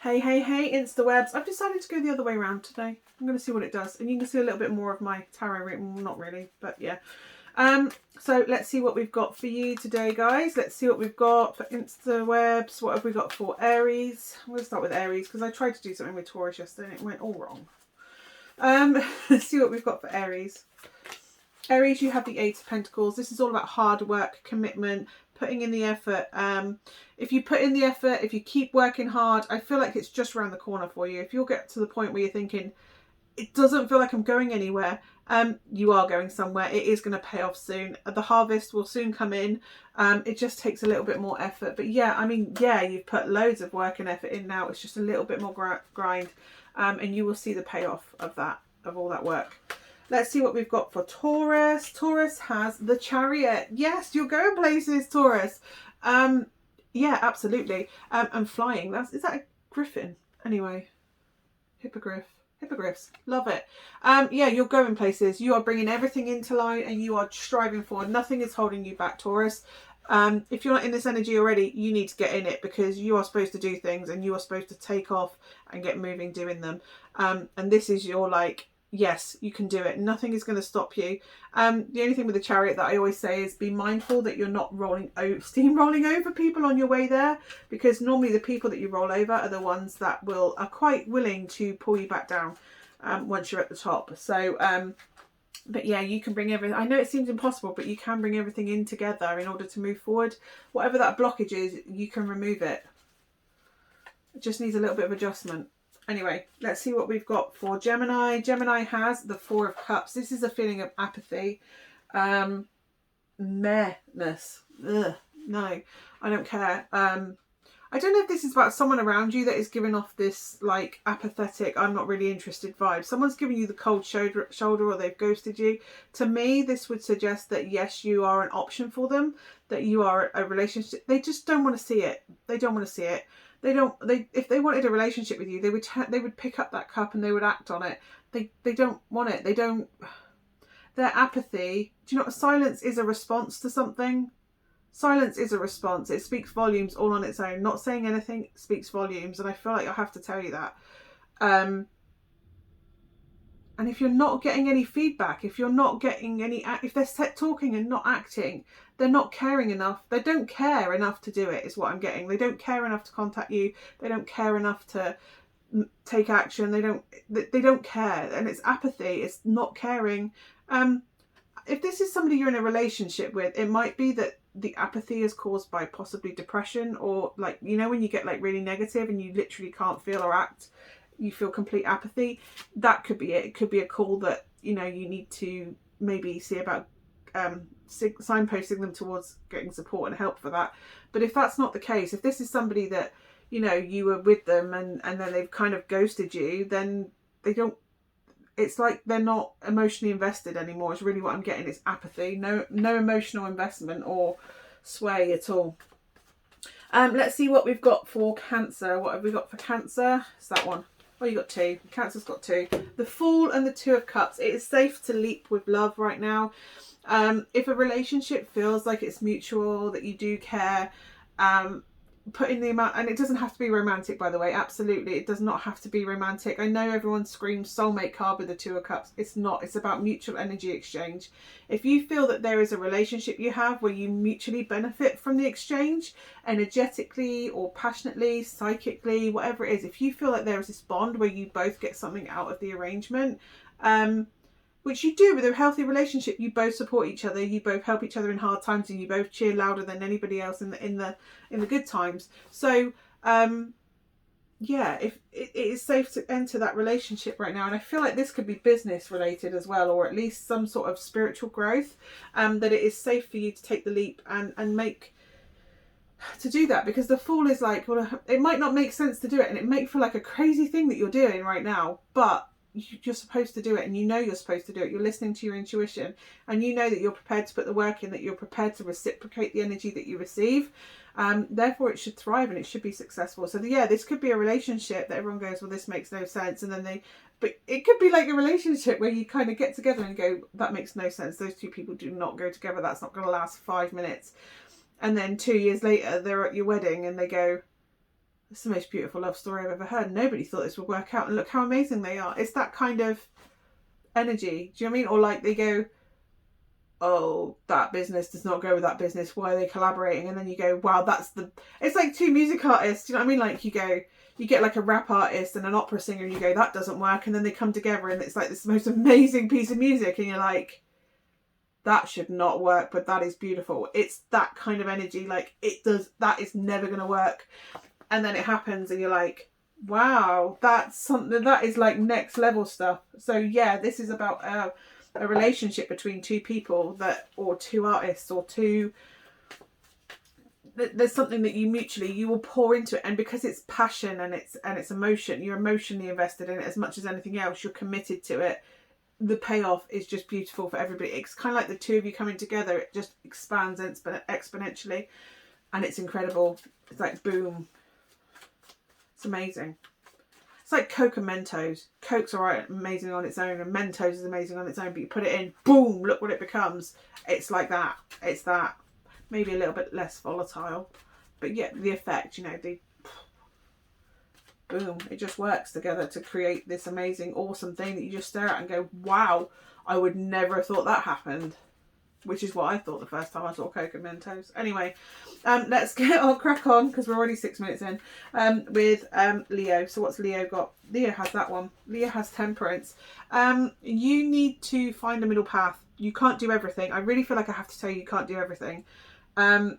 Hey, hey, hey, Instawebs. I've decided to go the other way around today. I'm going to see what it does. And you can see a little bit more of my tarot reading. Well, not really, but yeah. So let's see what we've got for you today, guys. Let's see what we've got for Instawebs. What have we got for Aries? I'm going to start with Aries because I tried to do something with Taurus yesterday and it went all wrong. Let's see what we've got for Aries. Aries, you have the Eight of Pentacles. This is all about hard work, commitment, putting in the effort. If you put in the effort, if you keep working hard, I feel like it's just around the corner for you. If you'll get to the point where you're thinking, it doesn't feel like I'm going anywhere, you are going somewhere. It is going to pay off soon. The harvest will soon come in. It just takes a little bit more effort. But yeah, I mean, yeah, you've put loads of work and effort in now. It's just a little bit more grind. And you will see the payoff of that, of all that work. Let's see what we've got for Taurus. Taurus has the Chariot. Yes, you're going places, Taurus. Yeah, absolutely. And flying. Is that a griffin? Anyway, hippogriffs. Love it. Yeah, you're going places. You are bringing everything into line and you are striving forward. Nothing is holding you back, Taurus. If you're not in this energy already, you need to get in it because you are supposed to do things and you are supposed to take off and get moving doing them. And this is your like, yes, you can do it. Nothing is going to stop you. The only thing with the Chariot that I always say is be mindful that you're not steamrolling over people on your way there, because normally the people that you roll over are the ones that are quite willing to pull you back down once you're at the top. So, but yeah, you can bring everything. I know it seems impossible, but you can bring everything in together in order to move forward. Whatever that blockage is, you can remove it. It just needs a little bit of adjustment. Anyway, let's see what we've got for Gemini. Gemini has the Four of Cups. This is a feeling of apathy. Mehness. Ugh, no, I don't care. I don't know if this is about someone around you that is giving off this like apathetic, I'm not really interested vibe. Someone's giving you the cold shoulder or they've ghosted you. To me, this would suggest that yes, you are an option for them, that you are a relationship. They just don't want to see it. They don't want to see it. If they wanted a relationship with you, they would pick up that cup and they would act on it. They don't want it. Their apathy. Do you know what? Silence is a response to something. Silence is a response. It speaks volumes all on its own. Not saying anything speaks volumes, and I feel like I have to tell you that. And if you're not getting any feedback, if you're not getting any, if they're talking and not acting, they're not caring enough. They don't care enough to do it, is what I'm getting. They don't care enough to contact you. They don't care enough to take action. They don't care, and it's apathy. It's not caring. If this is somebody you're in a relationship with, it might be that the apathy is caused by possibly depression, or like, you know, when you get like really negative and you literally can't feel or act, you feel complete apathy. That could be it. It could be a call that, you know, you need to maybe see about signposting them towards getting support and help for that. But if that's not the case, if this is somebody that, you know, you were with them and then they've kind of ghosted you, then it's like they're not emotionally invested anymore. It's really what I'm getting. It's apathy. No emotional investment or sway at all. Let's see what we've got for Cancer. What have we got for Cancer? It's that one. Oh, you got two. Cancer's got two. The Fool and the Two of Cups. It is safe to leap with love right now. If a relationship feels like it's mutual, that you do care, put in the amount, and it doesn't have to be romantic, by the way. Absolutely, it does not have to be romantic. I know everyone screams soulmate card with the Two of Cups. It's not. It's about mutual energy exchange. If you feel that there is a relationship you have where you mutually benefit from the exchange, energetically or passionately, psychically, whatever it is, if you feel like there is this bond where you both get something out of the arrangement, which you do with a healthy relationship, you both support each other, you both help each other in hard times, and you both cheer louder than anybody else in the good times. So yeah, if it is safe to enter that relationship right now, and I feel like this could be business related as well, or at least some sort of spiritual growth, that it is safe for you to take the leap and to do that, because the Fool is like, well, it might not make sense to do it, and it may feel like a crazy thing that you're doing right now, but you're supposed to do it, and you know you're supposed to do it. You're listening to your intuition, and you know that you're prepared to put the work in, that you're prepared to reciprocate the energy that you receive. Therefore it should thrive and it should be successful. So yeah, this could be a relationship that everyone goes, well, this makes no sense, and then but it could be like a relationship where you kind of get together and go, that makes no sense. Those two people do not go together. That's not going to last 5 minutes. And then 2 years later, they're at your wedding and they go, It's the most beautiful love story I've ever heard. Nobody thought this would work out, and look how amazing they are. It's that kind of energy. Do you know what I mean? Or like they go, oh, that business does not go with that business. Why are they collaborating? And then you go, wow, it's like two music artists. Do you know what I mean? Like you get like a rap artist and an opera singer, and you go, that doesn't work. And then they come together and it's like this most amazing piece of music. And you're like, that should not work, but that is beautiful. It's that kind of energy. Like that is never going to work. And then it happens and you're like, wow, that's something that is like next level stuff. So yeah, this is about a relationship between two people or two artists or two. There's something that you will pour into it, and because it's passion and it's emotion, you're emotionally invested in it as much as anything else. You're committed to it. The payoff is just beautiful for everybody. It's kind of like the two of you coming together. It just expands exponentially, and it's incredible. It's like boom. It's amazing. It's like Coke and Mentos. Coke's alright, amazing on its own, and Mentos is amazing on its own, but you put it in, boom, look what it becomes. It's like that. It's that. Maybe a little bit less volatile, but yeah, the effect, boom, it just works together to create this amazing, awesome thing that you just stare at and go, wow, I would never have thought that happened. Which is what I thought the first time I saw Coke and Mentos. Anyway, let's crack on, because we're already 6 minutes in, with Leo. So what's Leo got? Leo has that one. Leo has Temperance. You need to find a middle path. You can't do everything. I really feel like I have to tell you can't do everything. Well,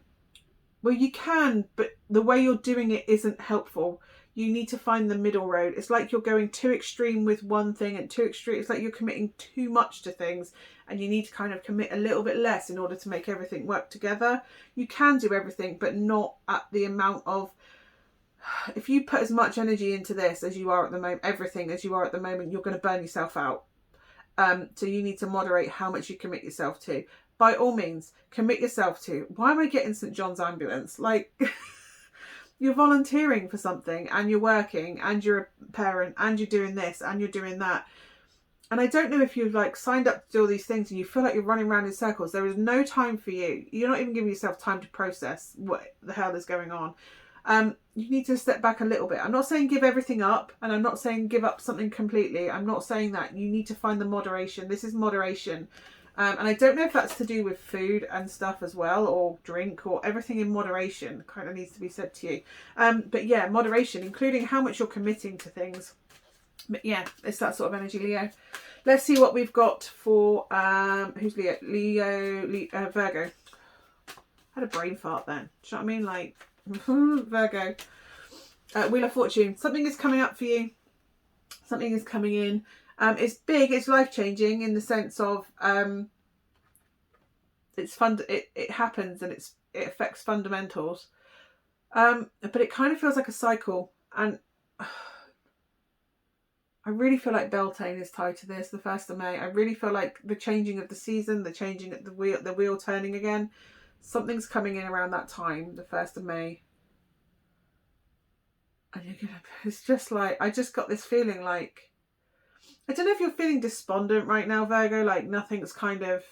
you can, but the way you're doing it isn't helpful. You need to find the middle road. It's like you're going too extreme with one thing and too extreme. It's like you're committing too much to things, and you need to kind of commit a little bit less in order to make everything work together. You can do everything, but not at the amount of, if you put as much energy into this as you are at the moment, everything as you are at the moment, you're going to burn yourself out. So you need to moderate how much you commit yourself to. By all means, commit yourself to, why am I getting St. John's Ambulance? Like, you're volunteering for something, and you're working, and you're a parent, and you're doing this, and you're doing that. And I don't know if you've like signed up to do all these things and you feel like you're running around in circles. There is no time for you. You're not even giving yourself time to process what the hell is going on. You need to step back a little bit. I'm not saying give everything up, and I'm not saying give up something completely. I'm not saying that. You need to find the moderation. This is moderation. And I don't know if that's to do with food and stuff as well, or drink, or everything in moderation kind of needs to be said to you. But yeah, moderation, including how much you're committing to things. But yeah, it's that sort of energy, Leo. Let's see what we've got for, who's Leo? Virgo. I had a brain fart then. Do you know what I mean? Like, Virgo. Wheel of Fortune. Something is coming up for you. Something is coming in. It's big, it's life-changing in the sense of it's fun. It happens, and it affects fundamentals. But it kind of feels like a cycle, and I really feel like Beltane is tied to this, the 1st of May. I really feel like the changing of the season, the changing of the wheel turning again. Something's coming in around that time, the 1st of May. And it's just like, I just got this feeling like, I don't know if you're feeling despondent right now, Virgo, like nothing's kind of,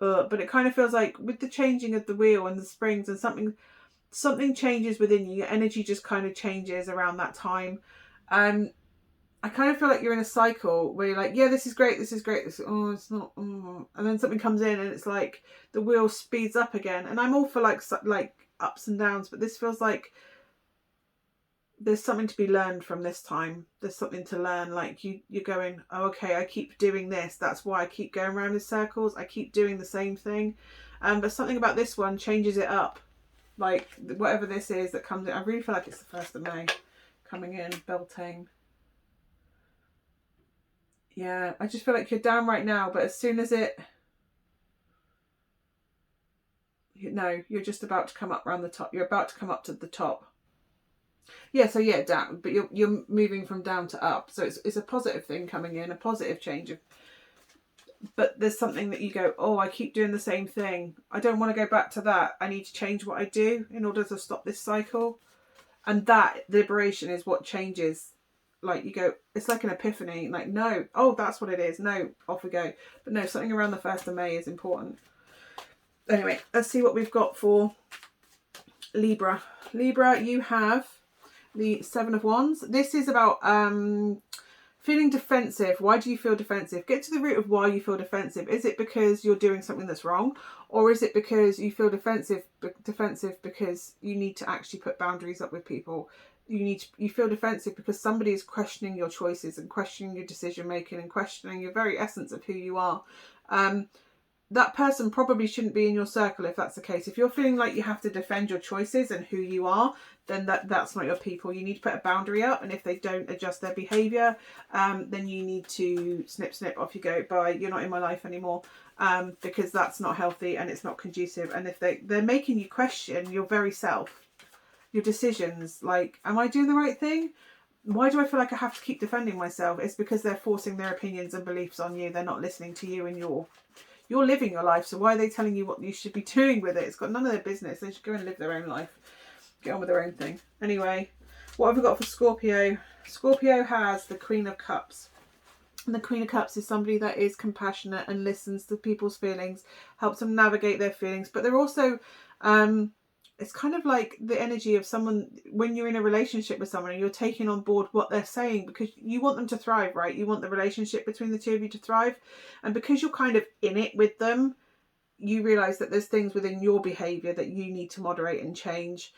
but it kind of feels like with the changing of the wheel and the springs and something changes within you. Your energy just kind of changes around that time. I kind of feel like you're in a cycle where you're like, yeah, this is great, it's not, and then something comes in and it's like the wheel speeds up again. And I'm all for like ups and downs, but this feels like there's something to be learned from this time. There's something to learn. Like you're going, oh, okay, I keep doing this. That's why I keep going around in circles. I keep doing the same thing. But something about this one changes it up. Like whatever this is that comes in. I really feel like it's the 1st of May coming in, Beltane. Yeah, I just feel like you're down right now, but as soon as you're just about to come up around the top. You're about to come up to the top. Yeah, so yeah, down, but you're moving from down to up. So it's a positive thing coming in, a positive change. But there's something that you go, oh, I keep doing the same thing. I don't want to go back to that. I need to change what I do in order to stop this cycle. And that liberation is what changes. Like you go, it's like an epiphany. Like, no, oh, that's what it is. No, off we go. But no, something around the 1st of May is important. Anyway, let's see what we've got for Libra. Libra, you have the Seven of Wands. This is about feeling defensive. Why do you feel defensive? Get to the root of why you feel defensive. Is it because you're doing something that's wrong? Or is it because you feel defensive because you need to actually put boundaries up with people? You feel defensive because somebody is questioning your choices and questioning your decision making and questioning your very essence of who you are. That person probably shouldn't be in your circle if that's the case. If you're feeling like you have to defend your choices and who you are, then that's not your people. You need to put a boundary up, and if they don't adjust their behaviour, then you need to snip, off you go, bye, you're not in my life anymore, because that's not healthy and it's not conducive. And if they're making you question your very self, your decisions, like, am I doing the right thing? Why do I feel like I have to keep defending myself? It's because they're forcing their opinions and beliefs on you. They're not listening to you, and you're living your life, so why are they telling you what you should be doing with it? It's got none of their business. They should go and live their own life. Get on with their own thing. Anyway, what have we got for Scorpio? Scorpio has the Queen of Cups. And the Queen of Cups is somebody that is compassionate and listens to people's feelings, helps them navigate their feelings. But they're also, it's kind of like the energy of someone when you're in a relationship with someone and you're taking on board what they're saying because you want them to thrive, right? You want the relationship between the two of you to thrive. And because you're kind of in it with them, you realise that there's things within your behaviour that you need to moderate and change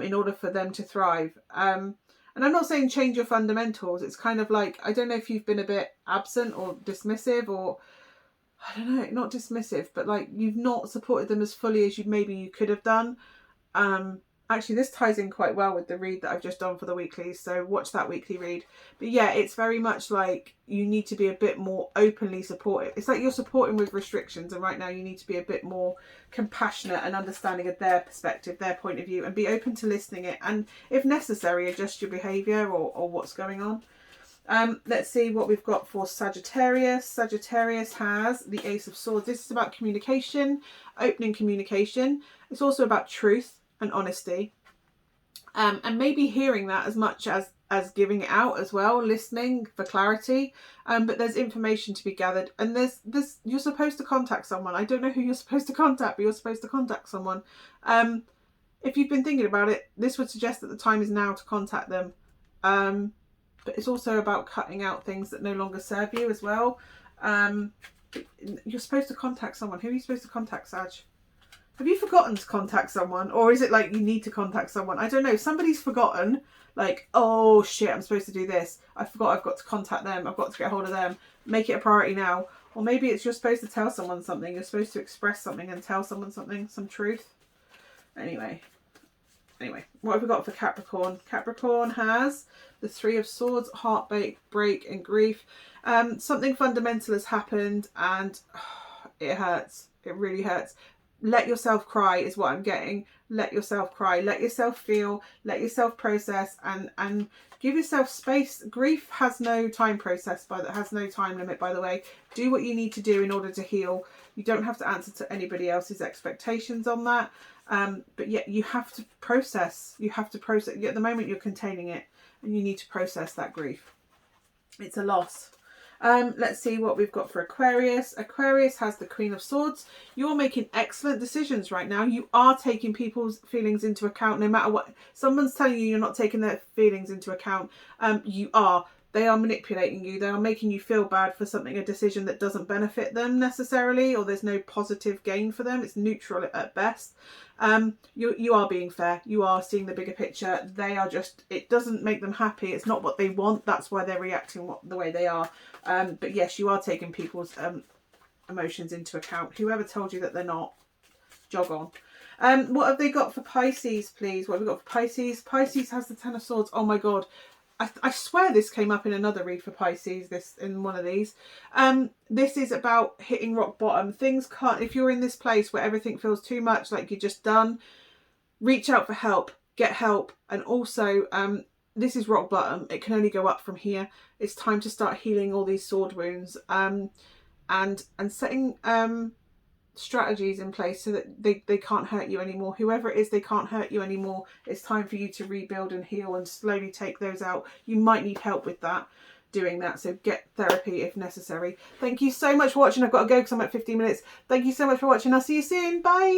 in order for them to thrive. And I'm not saying change your fundamentals. It's kind of like, I don't know if you've been a bit absent or dismissive, or I don't know, not dismissive, but like you've not supported them as fully as maybe you could have done. Actually, this ties in quite well with the read that I've just done for the weekly, so watch that weekly read. But yeah, it's very much like you need to be a bit more openly supportive. It's like you're supporting with restrictions, and right now you need to be a bit more compassionate and understanding of their perspective, their point of view, and be open to listening it, and if necessary adjust your behaviour or what's going on. Let's see what we've got for Sagittarius. Sagittarius has the Ace of Swords. This is about communication, opening communication. It's also about truth and honesty, and maybe hearing that as much as giving it out as well, listening for clarity. But there's information to be gathered, and there's you're supposed to contact someone. I don't know who you're supposed to contact, but you're supposed to contact someone. If you've been thinking about it, this would suggest that the time is now to contact them. But it's also about cutting out things that no longer serve you as well. You're supposed to contact someone. Who are you supposed to contact, Sag? Have you forgotten to contact someone? Or is it like you need to contact someone? I don't know. Somebody's forgotten. Like, oh shit, I'm supposed to do this. I forgot I've got to contact them. I've got to get hold of them. Make it a priority now. Or maybe it's you're supposed to tell someone something. You're supposed to express something and tell someone something, some truth. Anyway, what have we got for Capricorn? Capricorn has the Three of Swords, heartbreak, and grief. Something fundamental has happened, and it hurts. It really hurts. Let yourself cry is what I'm getting. Let yourself cry. Let yourself feel. Let yourself process, and give yourself space. Grief has no time process, has no time limit, by the way. Do what you need to do in order to heal. You don't have to answer to anybody else's expectations on that. But yet you have to process. You have to process. At the moment you're containing it, and you need to process that grief. It's a loss. Let's see what we've got for Aquarius. Aquarius has the Queen of Swords. You're making excellent decisions right now. You are taking people's feelings into account, no matter what. Someone's telling you you're not taking their feelings into account. You are. They are manipulating you. They are making you feel bad for something, a decision that doesn't benefit them necessarily, or there's no positive gain for them. It's neutral at best. You are being fair. You are seeing the bigger picture. They are just, it doesn't make them happy. It's not what they want. That's why they're reacting the way they are. But yes, you are taking people's emotions into account. Whoever told you that they're not, jog on. What have they got for Pisces, please? What have we got for Pisces? Pisces has the Ten of Swords. Oh my God. I swear this came up in another read for Pisces, in one of these. This is about hitting rock bottom. Things can't, if you're in this place where everything feels too much, like you're just done, reach out for help, get help. And also, this is rock bottom. It can only go up from here. It's time to start healing all these sword wounds, and setting strategies in place so that they can't hurt you anymore. Whoever it is, they can't hurt you anymore. It's time for you to rebuild and heal and slowly take those out. You might need help with that, doing that, so get therapy if necessary. Thank you so much for watching. I've got to go because I'm at 15 minutes. Thank you so much for watching. I'll see you soon. Bye.